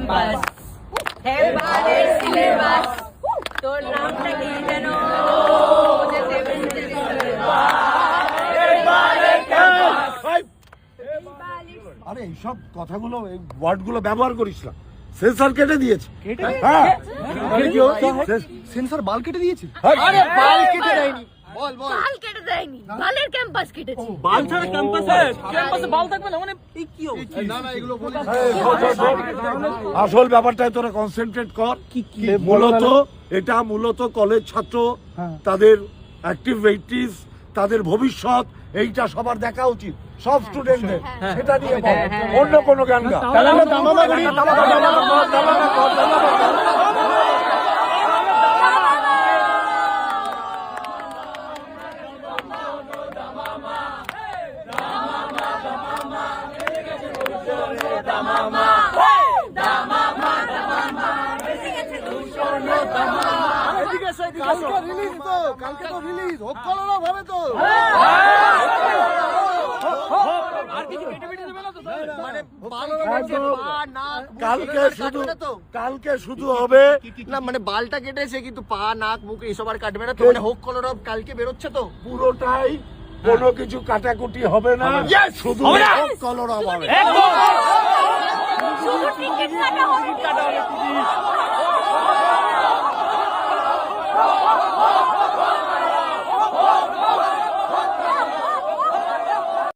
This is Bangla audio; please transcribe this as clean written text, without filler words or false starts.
ক্যাম্পাস হেবারের সিলেবাস তোর নামটা কি যেন আরে এইসব কথাগুলো এই ওয়ার্ডগুলো ব্যবহার করিস না। সেন্সর কেটে দিয়েছে। হ্যাঁ সেন্সর বাল কেটে দিয়েছে। আরে বাল কেটে দেয়নি। বল বল। বাল কেটে দেয়নি, বালের ক্যাম্পাস কেটেছে। বাল ছাড়া ক্যাম্পাসে বাল থাকবে না, মানে এই কি অবস্থা? না না এগুলো বলি আসল ব্যাপারটায় তোরা কনসেন্ট্রেট কর। মূলত কলেজ ছাত্র, তাদের অ্যাক্টিভিটিস, তাদের ভবিষ্যৎ, এইটা সবার দেখা উচিত সব স্টুডেন্টদের। সেটা নিয়ে বল, অন্য কোনো গান গা। কালকে তো রিলিজ হোক কলরা ভাবে তো কালকে শুধু হবে না, মানে বালটা কেটেছে কিন্তু পা নাক মুখ এইসব আর কাটবে না তো, মানে হোক কলরা কালকে বেরোচ্ছে তো পুরোটাই, কোনো কিছু কাটাকুটি হবে না, শুধু কলরা হবে। শুধু টিকিট কাটা হবে।